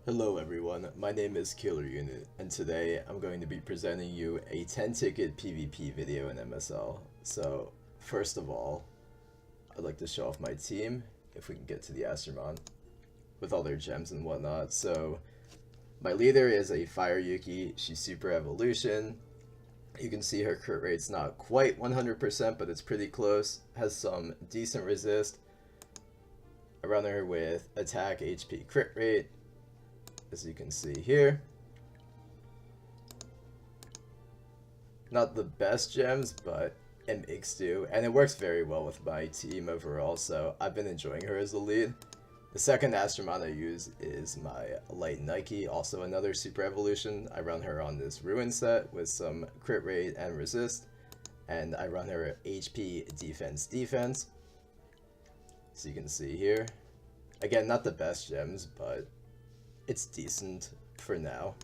Hello everyone, my name is Killer Unit, and today I'm going to be presenting you a 10-ticket PvP video in MSL. So, first of all, I'd like to show off my team, if we can get to the Astromon, with all their gems and whatnot. So, my leader is a Fire Yuki, she's Super Evolution. You can see her crit rate's not quite 100%, but it's pretty close. Has some decent resist. I run her with attack, HP, crit rate, as you can see here. Not the best gems, but it makes do, and it works very well with my team overall, so I've been enjoying her as the lead. The second Astromon I use is my Light Nike, also another Super Evolution. I run her on this Ruin set with some crit rate and resist, and I run her HP, defense. So you can see here. Again, not the best gems, but it's decent for now.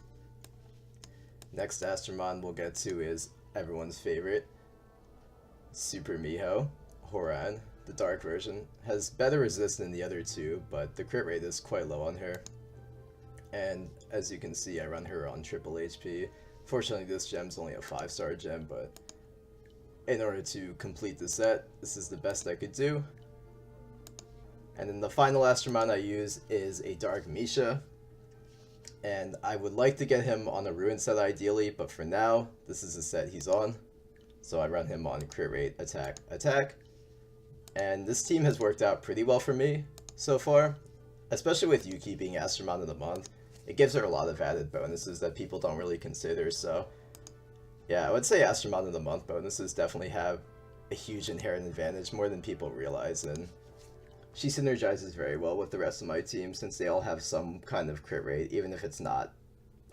Next Astromon we'll get to is everyone's favorite, Super Miho, Horan. The dark version has better resist than the other two, but the crit rate is quite low on her. And as you can see, I run her on triple HP. Fortunately, this gem's only a 5-star gem, but in order to complete the set, this is the best I could do. And then the final Astromon I use is a Dark Misha. And I would like to get him on a Ruin set ideally, but for now, this is the set he's on. So I run him on crit rate, attack. And this team has worked out pretty well for me so far, especially with Yuki being Astromon of the Month. It gives her a lot of added bonuses that people don't really consider, so yeah, I would say Astromon of the Month bonuses definitely have a huge inherent advantage, more than people realize, and she synergizes very well with the rest of my team since they all have some kind of crit rate, even if it's not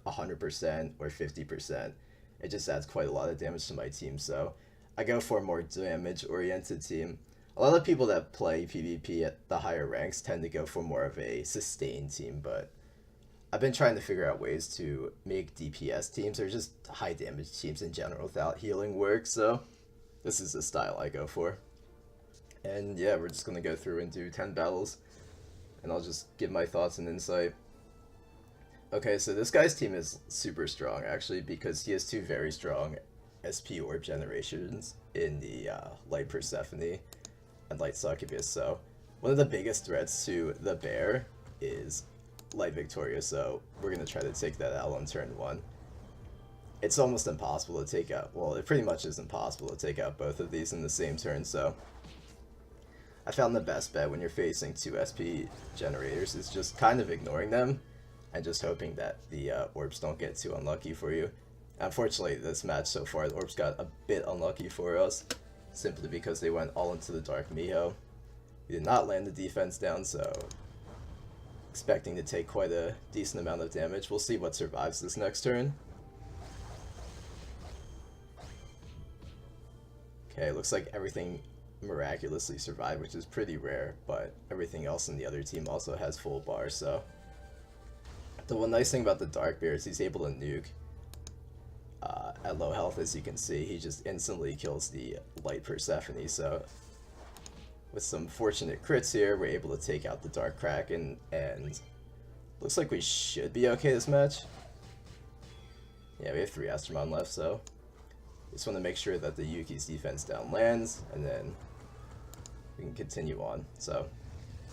100% or 50%. It just adds quite a lot of damage to my team, so I go for a more damage-oriented team. A lot of people that play PvP at the higher ranks tend to go for more of a sustained team, but I've been trying to figure out ways to make DPS teams or just high damage teams in general without healing work, so this is the style I go for. And yeah, we're just going to go through and do 10 battles, and I'll just give my thoughts and insight. Okay, so this guy's team is super strong, actually, because he has two very strong SP orb generations in the Light Persephone and Light Succubus, so one of the biggest threats to the bear is Light Victoria, so we're going to try to take that out on turn 1. It's almost impossible to take out, well, it pretty much is impossible to take out both of these in the same turn, so I found the best bet when you're facing two SP generators is just kind of ignoring them and just hoping that the orbs don't get too unlucky for you. Unfortunately, this match so far, the orbs got a bit unlucky for us, simply because they went all into the Dark Miho. We did not land the defense down, so expecting to take quite a decent amount of damage. We'll see what survives this next turn. Okay, looks like everything miraculously survived, which is pretty rare, but everything else in the other team also has full bar, so the one nice thing about the Dark Bear is he's able to nuke at low health. As you can see, he just instantly kills the Light Persephone, so with some fortunate crits here, we're able to take out the Dark Kraken, and looks like we should be okay this match. Yeah, we have 3 Astromon left, so just want to make sure that the Yuki's defense down lands, and then we can continue on. So,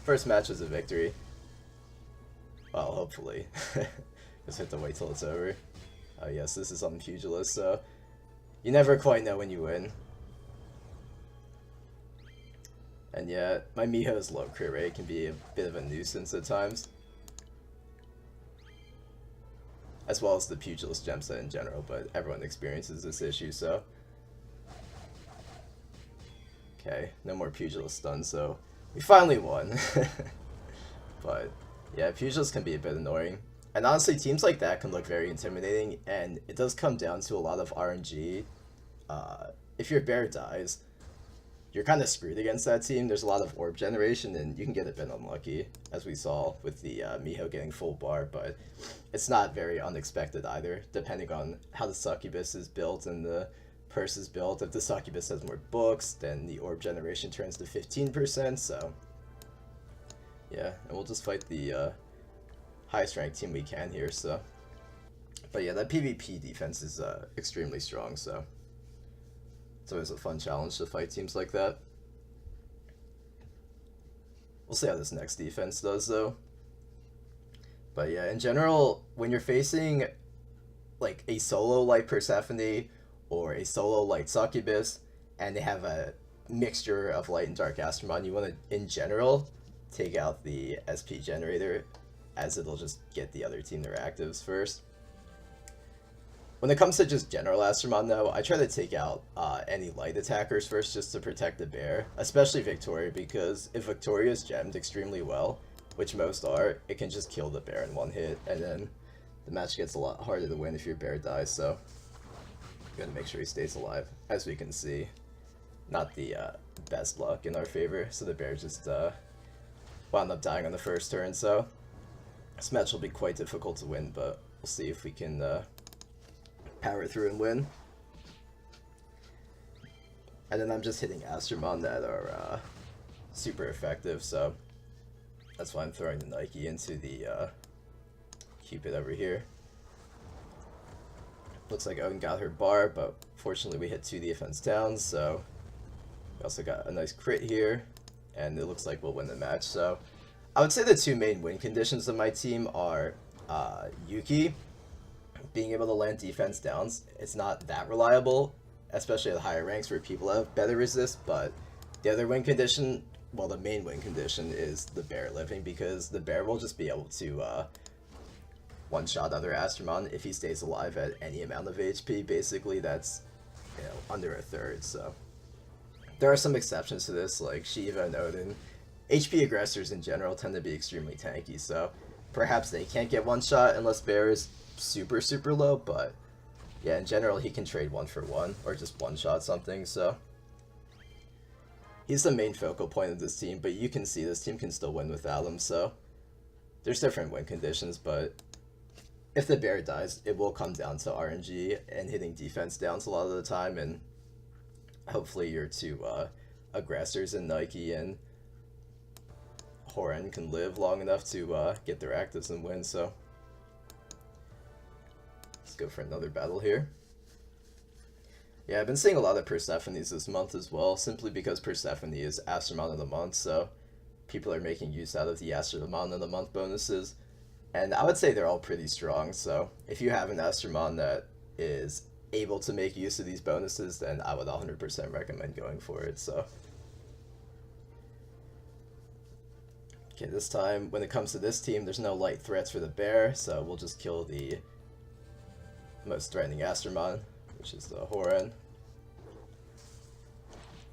first match is a victory. Well, hopefully. Just have to wait till it's over. Oh yes, this is on Pugilist, so you never quite know when you win. And yeah, my Miho's low crit rate can be a bit of a nuisance at times, as well as the Pugilist gem set in general, but everyone experiences this issue, so okay, no more Pugilist stun, so we finally won. But yeah, Pugilist can be a bit annoying, and honestly, teams like that can look very intimidating, and it does come down to a lot of RNG. If your bear dies, you're kind of screwed against that team. There's a lot of orb generation, and you can get a bit unlucky, as we saw with the Miho getting full bar, but it's not very unexpected either, depending on how the Succubus is built and the purse is built. If the Succubus has more books, then the orb generation turns to 15%, so yeah, and we'll just fight the highest ranked team we can here, so. But yeah, that PvP defense is extremely strong, so it's always a fun challenge to fight teams like that. We'll see how this next defense does, though. But yeah, in general, when you're facing like a solo like Persephone or a solo like Succubus, and they have a mixture of light and dark Astromon, you want to, in general, take out the SP generator, as it'll just get the other team their actives first. When it comes to just general Astromon, though, I try to take out any light attackers first just to protect the bear, especially Victoria, because if Victoria is gemmed extremely well, which most are, it can just kill the bear in one hit, and then the match gets a lot harder to win if your bear dies, so you gotta make sure he stays alive. As we can see, not the best luck in our favor, so the bear just wound up dying on the first turn, so this match will be quite difficult to win, but we'll see if we can power through and win. And then I'm just hitting Astromon that are super effective, so that's why I'm throwing the Nike into the Cupid over here. Looks like Odin got her bar, but fortunately we hit 2 defense down, so we also got a nice crit here, and it looks like we'll win the match. So I would say the 2 main win conditions of my team are Yuki being able to land defense downs. It's not that reliable, especially at higher ranks where people have better resist, but the other win condition, well, the main win condition is the bear living, because the bear will just be able to one-shot other Astromon if he stays alive at any amount of HP. Basically, that's, you know, under a third, so. There are some exceptions to this, like Shiva and Odin. HP aggressors in general tend to be extremely tanky, so perhaps they can't get one-shot unless bear is super, super low, but yeah, in general, he can trade 1-for-1 or just one-shot something, so. He's the main focal point of this team, but you can see this team can still win without him, so there's different win conditions, but if the bear dies, it will come down to RNG and hitting defense downs a lot of the time, and hopefully your 2 aggressors in Nike and Horan can live long enough to get their actives and win, so let's go for another battle here. Yeah, I've been seeing a lot of Persephones this month as well, simply because Persephone is Astromon of the Month, so people are making use out of the Astromon of the Month bonuses, and I would say they're all pretty strong, so if you have an Astromon that is able to make use of these bonuses, then I would 100% recommend going for it, so. Okay, this time, when it comes to this team, there's no light threats for the bear, so we'll just kill the most threatening Astromon, which is the Horan.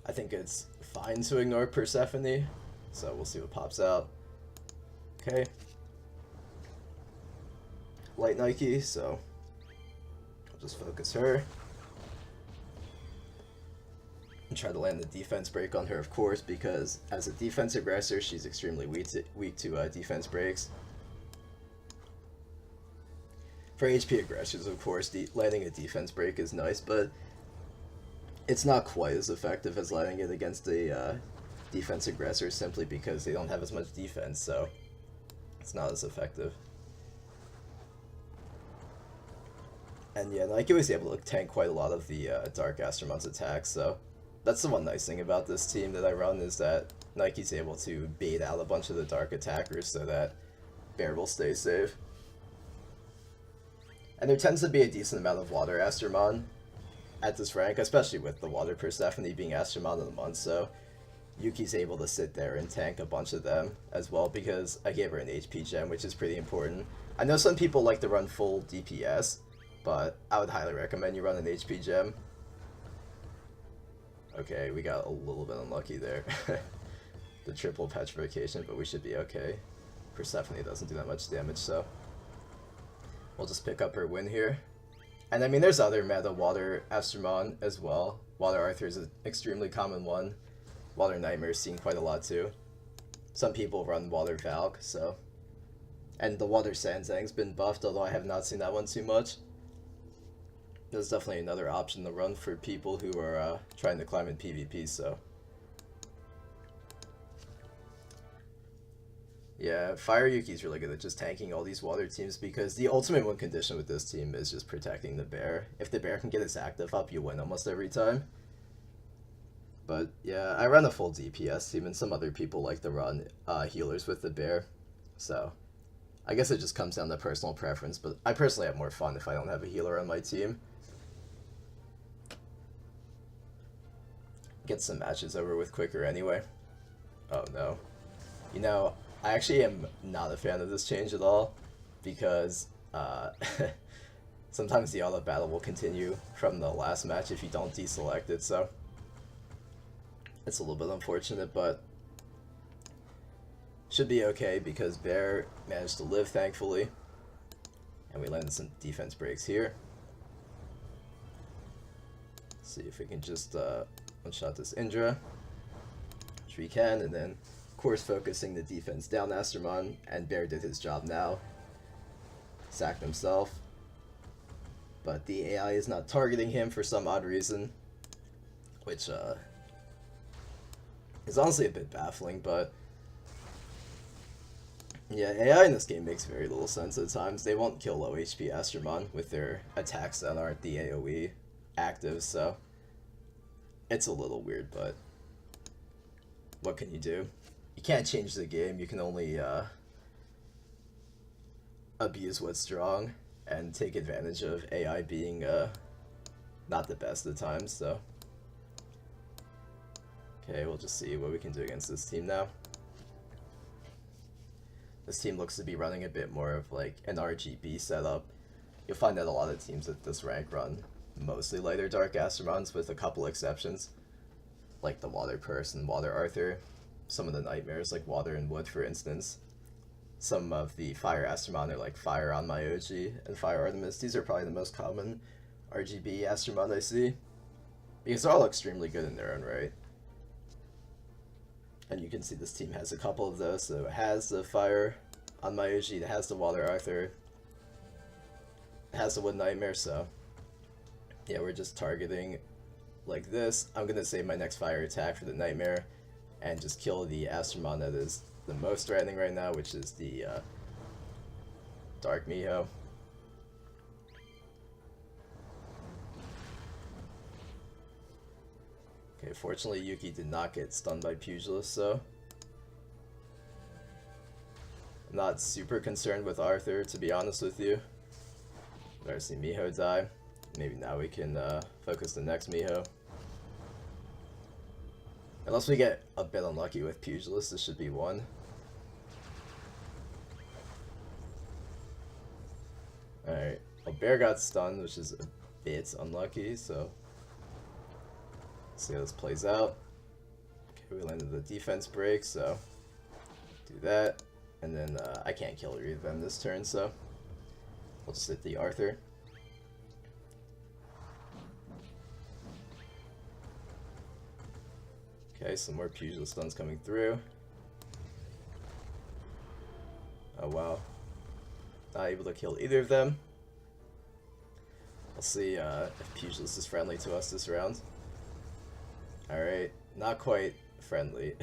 I think it's fine to ignore Persephone, so we'll see what pops out. Okay. Light Nike, so I'll just focus her. And try to land the defense break on her, of course, because as a defense aggressor, she's extremely weak to defense breaks. For HP aggressors, of course, landing a defense break is nice, but it's not quite as effective as landing it against a defense aggressor, simply because they don't have as much defense, so it's not as effective. And yeah, Nike was able to tank quite a lot of the Dark Astromon's attacks, so that's the one nice thing about this team that I run, is that Nike's able to bait out a bunch of the Dark attackers so that Bear will stay safe. And there tends to be a decent amount of Water Astromon at this rank, especially with the Water Persephone being Astromon of the Month, so Yuki's able to sit there and tank a bunch of them as well, because I gave her an HP gem, which is pretty important. I know some people like to run full DPS, but I would highly recommend you run an HP gem. Okay, we got a little bit unlucky there. The triple petrification, but we should be okay. Persephone doesn't do that much damage, so we'll just pick up her win here. And I mean, there's other meta Water Astromon as well. Water Arthur is an extremely common one. Water Nightmare's seen quite a lot too. Some people run Water Valk, so. And the Water Sanzang's been buffed, although I have not seen that one too much. There's definitely another option to run for people who are trying to climb in PvP, so. Yeah, Fire Yuki's really good at just tanking all these water teams because the ultimate win condition with this team is just protecting the bear. If the bear can get its active up, you win almost every time. But yeah, I run a full DPS team, and some other people like to run healers with the bear. So I guess it just comes down to personal preference, but I personally have more fun if I don't have a healer on my team. Get some matches over with quicker anyway. Oh no. You know, I actually am not a fan of this change at all, because sometimes the auto battle will continue from the last match if you don't deselect it, so it's a little bit unfortunate, but should be okay because Bear managed to live, thankfully, and we landed some defense breaks here. Let's see if we can just one-shot this Indra, which we can, and then of course focusing the defense down Astermon, and Bear did his job now. Sacked himself. But the AI is not targeting him for some odd reason, which is honestly a bit baffling, but yeah, AI in this game makes very little sense at times. They won't kill low HP Astermon with their attacks that aren't the AoE active, so it's a little weird, but what can you do? You can't change the game, you can only abuse what's strong and take advantage of AI being not the best at times, so. Okay, we'll just see what we can do against this team now. This team looks to be running a bit more of like an RGB setup. You'll find that a lot of teams at this rank run mostly lighter dark Astermons with a couple exceptions, like the Water Purse and Water Arthur. Some of the nightmares like Water and Wood, for instance. Some of the Fire Astermon are like Fire on Myoji and Fire Artemis. These are probably the most common RGB Astermon I see, because they're all extremely good in their own right. And you can see this team has a couple of those. So it has the Fire on Myoji, it has the Water Arthur, it has the Wood Nightmare, so yeah, we're just targeting like this. I'm gonna save my next fire attack for the Nightmare and just kill the Astermon that is the most threatening right now, which is the Dark Miho. Okay, fortunately Yuki did not get stunned by Pugilist, so I'm not super concerned with Arthur, to be honest with you. Better see Miho die. Maybe now we can focus the next Miho. Unless we get a bit unlucky with Pugilist, this should be one. Alright, well, Bear got stunned, which is a bit unlucky, so let's see how this plays out. Okay, we landed the defense break, so do that. And then I can't kill either of them this turn, so we'll just hit the Arthur. Okay, some more Pugilist stuns coming through. Oh wow. Not able to kill either of them. We'll see if Pugilist is friendly to us this round. Alright, not quite friendly.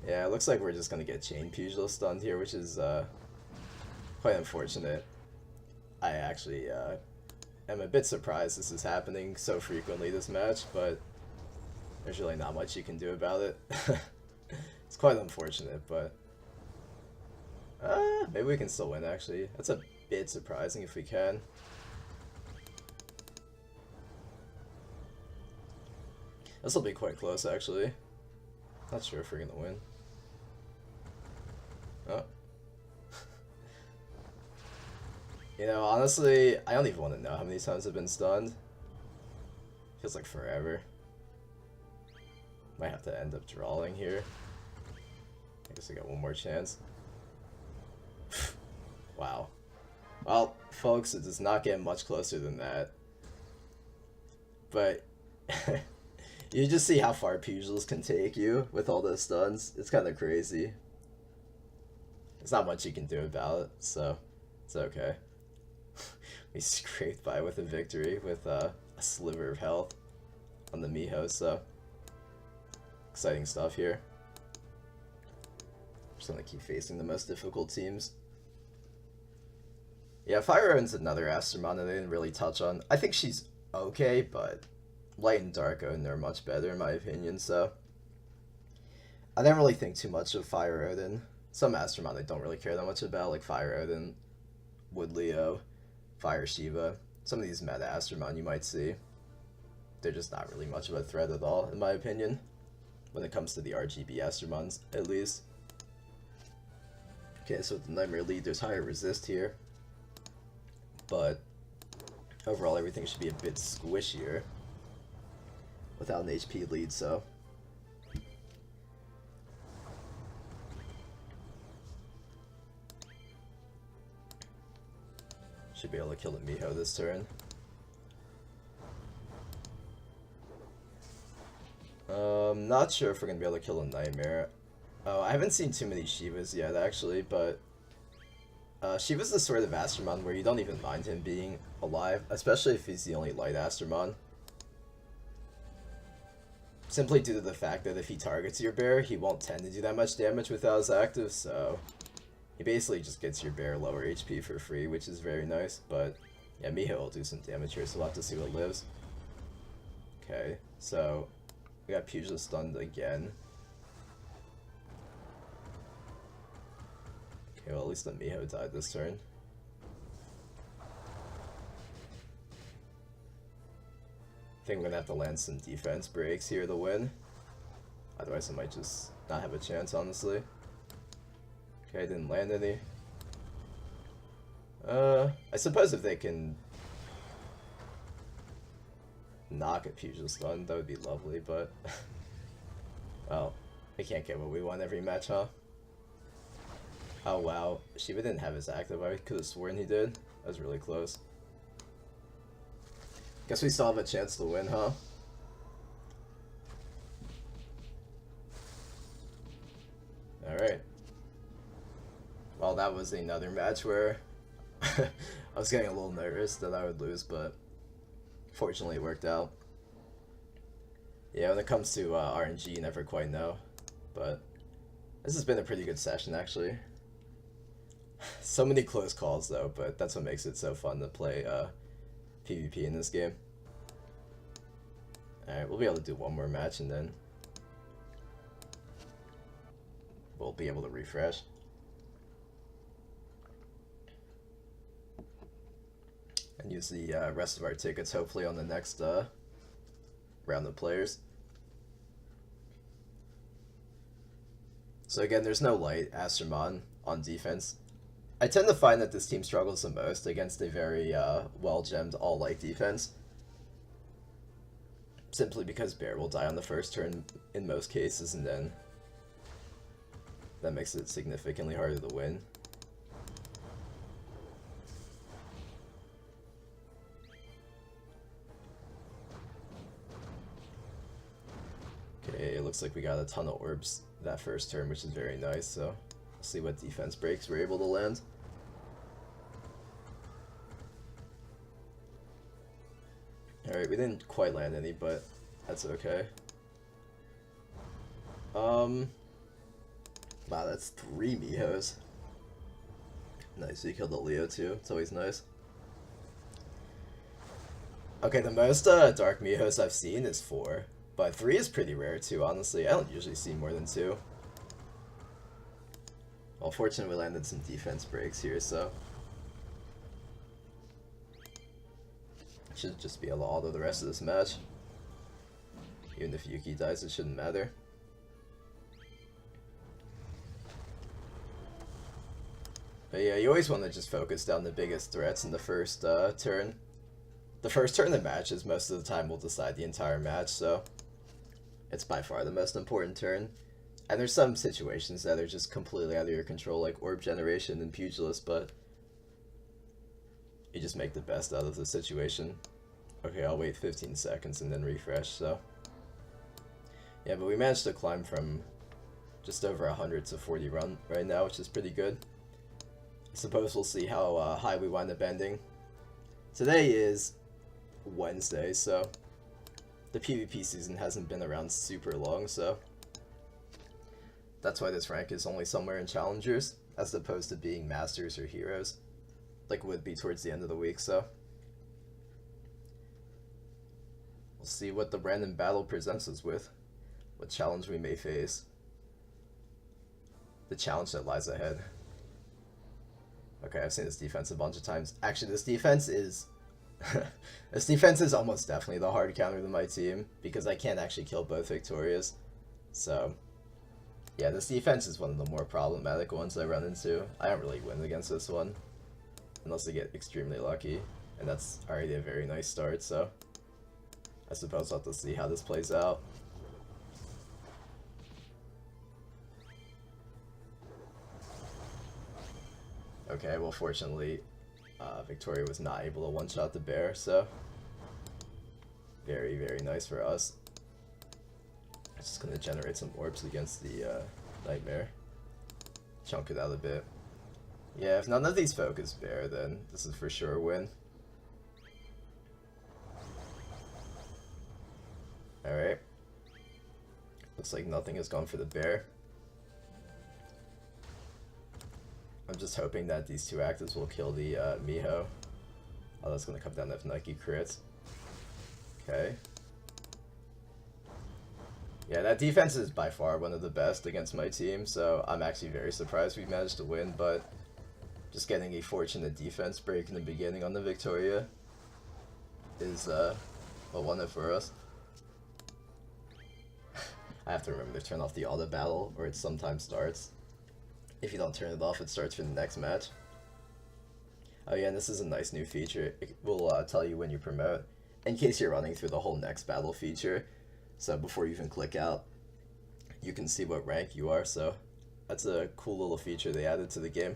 Yeah, it looks like we're just gonna get Chain Pugilist stunned here, which is quite unfortunate. I actually am a bit surprised this is happening so frequently this match, but there's really not much you can do about it. It's quite unfortunate, but maybe we can still win actually. That's a bit surprising if we can. This will be quite close actually. Not sure if we're gonna win. Oh. You know, honestly, I don't even want to know how many times I've been stunned. Feels like forever. Might have to end up drawing here. I guess I got one more chance. Wow. Well, folks, it does not get much closer than that. But you just see how far Pugilist can take you with all those stuns. It's kind of crazy. There's not much you can do about it, so it's okay. We scraped by with a victory with a sliver of health on the Miho, so exciting stuff here. Just gonna keep facing the most difficult teams. Yeah, Fire Owen's another Astromon that I didn't really touch on. I think she's okay, but Light and Dark Odin are much better in my opinion, so I didn't really think too much of Fire Odin. Some Astromon I don't really care that much about, like Fire Odin, Wood Leo, Fire Shiva. Some of these meta Astromon you might see, they're just not really much of a threat at all, in my opinion, when it comes to the RGB Astromons, at least. Okay, so with the Nightmare lead, there's higher resist here, but overall everything should be a bit squishier without an HP lead, so should be able to kill the Miho this turn. Not sure if we're gonna be able to kill a Nightmare. Oh, I haven't seen too many Shivas yet, actually, but Shiva's the sort of Astromon where you don't even mind him being alive, especially if he's the only light Astromon. Simply due to the fact that if he targets your bear, he won't tend to do that much damage without his active, so he basically just gets your bear lower HP for free, which is very nice, but yeah, Miho will do some damage here, so we'll have to see what lives. Okay, so we got Pugil stunned again. Okay, well at least the Miho died this turn. I think we're gonna have to land some defense breaks here to win. Otherwise I might just not have a chance, honestly. Okay, I didn't land any. I suppose if they can knock a Pugil stun, that would be lovely, but well, we can't get what we want every match, huh? Oh wow, Shiva didn't have his active. I could have sworn he did. That was really close. Guess we still have a chance to win, huh? Alright. Well, that was another match where I was getting a little nervous that I would lose, but fortunately it worked out. Yeah, when it comes to RNG, you never quite know. But this has been a pretty good session, actually. So many close calls, though, but that's what makes it so fun to play PvP in this game. Alright, we'll be able to do one more match, and then we'll be able to refresh. And use the rest of our tickets, hopefully, on the next round of players. So again, there's no light Astromon on defense. I tend to find that this team struggles the most against a very well-gemmed all-light defense. Simply because Bear will die on the first turn in most cases, and then that makes it significantly harder to win. Okay, it looks like we got a ton of orbs that first turn, which is very nice, so we'll see what defense breaks we're able to land. Alright, we didn't quite land any, but that's okay. Wow, that's 3 Mihos. Nice, we killed the Leo too, it's always nice. Okay, the most Dark Mihos I've seen is 4. But 3 is pretty rare too, honestly. I don't usually see more than 2. Well, fortunately we landed some defense breaks here, so should just be able to auto the rest of this match. Even if Yuki dies, it shouldn't matter. But yeah, you always want to just focus down the biggest threats in the first turn. The first turn of matches most of the time will decide the entire match, so it's by far the most important turn. And there's some situations that are just completely out of your control, like Orb Generation and Pugilist, but you just make the best out of the situation. Okay, I'll wait 15 seconds and then refresh, so yeah, but we managed to climb from just over 100 to 40 run right now, which is pretty good. I suppose we'll see how high we wind up ending. Today is Wednesday, so the PvP season hasn't been around super long, so That's why this rank is only somewhere in Challengers, as opposed to being Masters or Heroes, like would be towards the end of the week, so. We'll see what the random battle presents us with, what challenge we may face. The challenge that lies ahead. Okay, I've seen this defense a bunch of times. Actually, this defense is... this defense is almost definitely the hard counter to my team, because I can't actually kill both Victorias. So, yeah, this defense is one of the more problematic ones I run into. I don't really win against this one, unless I get extremely lucky, and that's already a very nice start, so I suppose I'll have to see how this plays out. Okay, well fortunately, Victoria was not able to one-shot the bear, so very, very nice for us. Just gonna generate some orbs against the nightmare. Chunk it out a bit. Yeah, if none of these focus bear, then this is for sure a win. Alright. Looks like nothing has gone for the bear. I'm just hoping that these two actives will kill the Miho. Oh, that's gonna come down to if Nike crits. Okay. Yeah, that defense is by far one of the best against my team, so I'm actually very surprised we managed to win, but just getting a fortunate defense break in the beginning on the Victoria is a one-up for us. I have to remember to turn off the auto battle, or it sometimes starts. If you don't turn it off, it starts for the next match. Oh yeah, and this is a nice new feature. It will tell you when you promote, in case you're running through the whole next battle feature. So before you even click out, you can see what rank you are, so that's a cool little feature they added to the game.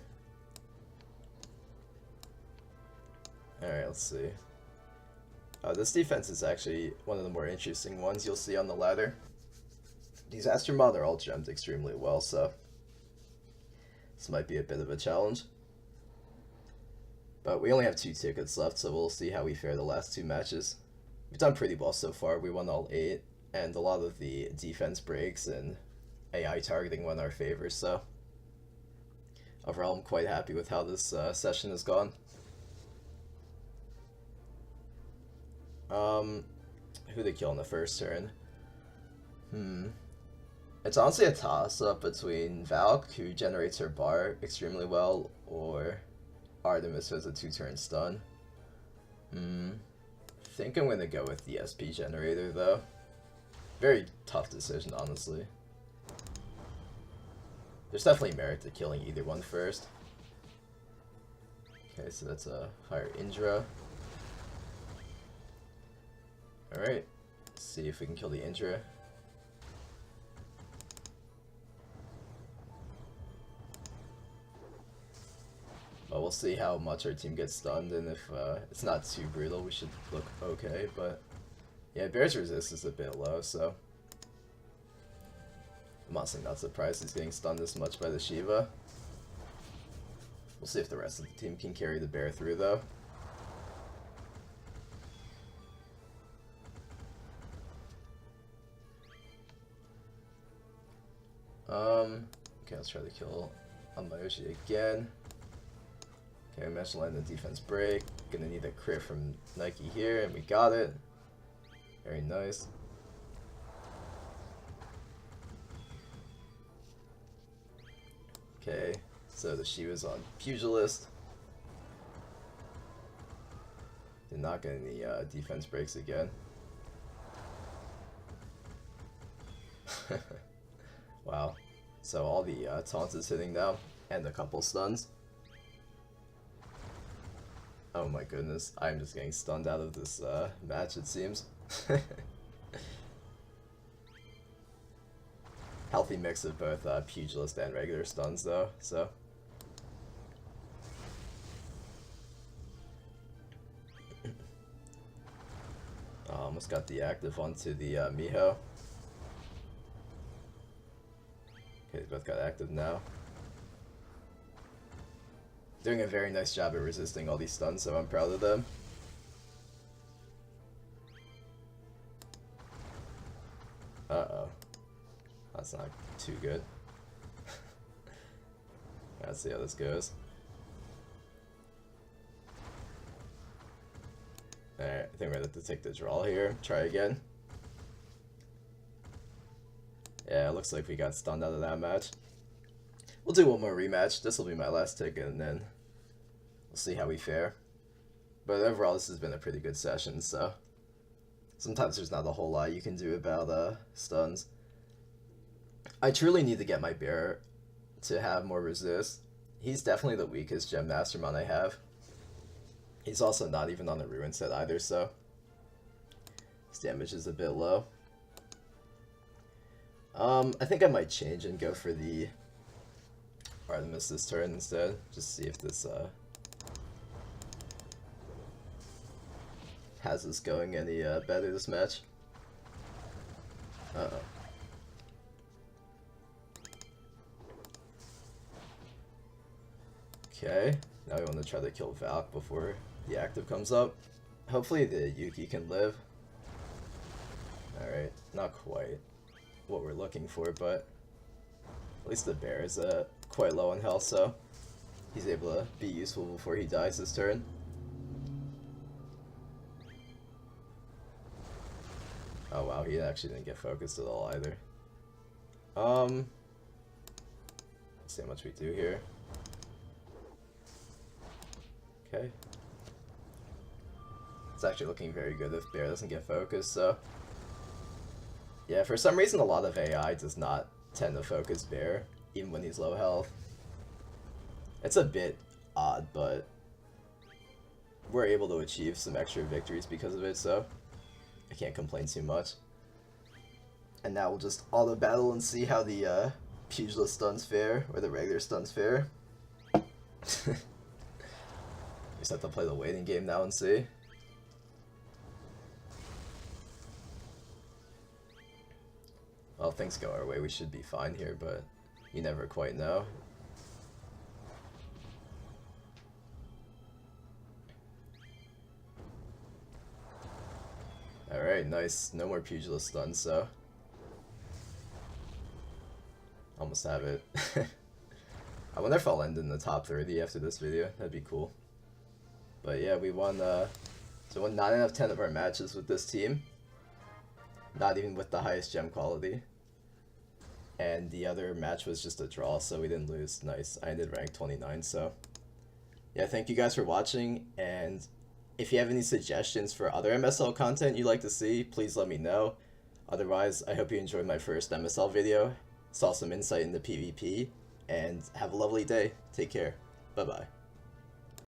Alright, let's see. This defense is actually one of the more interesting ones you'll see on the ladder. These Astromon are all gemmed extremely well, so this might be a bit of a challenge. But we only have 2 tickets left, so we'll see how we fare the last 2 matches. We've done pretty well so far. We won all 8, and a lot of the defense breaks and AI targeting went our favor, so overall I'm quite happy with how this session has gone. Who to kill in the first turn? It's honestly a toss-up between Valk, who generates her bar extremely well, or Artemis, who has a 2-turn stun. I think I'm gonna go with the SP generator, though. Very tough decision, honestly. There's definitely merit to killing either one first. Okay, so that's a fire Indra. Alright, let's see if we can kill the Indra. Well, we'll see how much our team gets stunned, and if it's not too brutal, we should look okay, but yeah, Bear's resist is a bit low, so I'm honestly not surprised he's getting stunned this much by the Shiva. We'll see if the rest of the team can carry the Bear through, though. Okay, let's try to kill Amayoshi again. Okay, I managed to land the defense break. Gonna need a crit from Nike here, and we got it. Very nice. Okay, so the Shiva's on Pugilist. Did not get any defense breaks again. Wow. So all the taunts is hitting now, and a couple stuns. Oh my goodness, I'm just getting stunned out of this match, it seems. Healthy mix of both Pugilist and regular stuns, though, so. Almost got the active onto the Miho. Okay, they both got active now. Doing a very nice job at resisting all these stuns, so I'm proud of them. Uh-oh. That's not too good. Let's see how this goes. Alright, I think we're gonna have to take the draw here. Try again. Yeah, it looks like we got stunned out of that match. We'll do one more rematch. This will be my last ticket, and then we'll see how we fare. But overall, this has been a pretty good session, so sometimes there's not a whole lot you can do about stuns. I truly need to get my bear to have more resist. He's definitely the weakest gem mastermind I have. He's also not even on the ruin set either, so his damage is a bit low. I think I might change and go for the Artemis this turn instead. Just see if this has us going any better this match. Uh-oh. Okay, now we want to try to kill Valk before the active comes up. Hopefully the Yuki can live. Alright, not quite what we're looking for, but at least the bear is quite low on health, so he's able to be useful before he dies this turn. Oh wow, he actually didn't get focused at all either. Let's see how much we do here. Okay. It's actually looking very good if bear doesn't get focused, so yeah, for some reason a lot of AI does not tend to focus bear, even when he's low health. It's a bit odd, but we're able to achieve some extra victories because of it, so I can't complain too much. And now we'll just auto battle and see how the pugilist stuns fare, or the regular stuns fare. Just have to play the waiting game now and see. Well, if things go our way, we should be fine here, but you never quite know. Alright, nice. No more pugilist stuns, so almost have it. I wonder if I'll end in the top 30 after this video. That'd be cool. But yeah, we won, so we won 9 out of 10 of our matches with this team. Not even with the highest gem quality. And the other match was just a draw, so we didn't lose. Nice. I ended rank 29, so yeah, thank you guys for watching, and if you have any suggestions for other MSL content you'd like to see, please let me know. Otherwise, I hope you enjoyed my first MSL video, saw some insight into PvP, and have a lovely day. Take care. Bye-bye.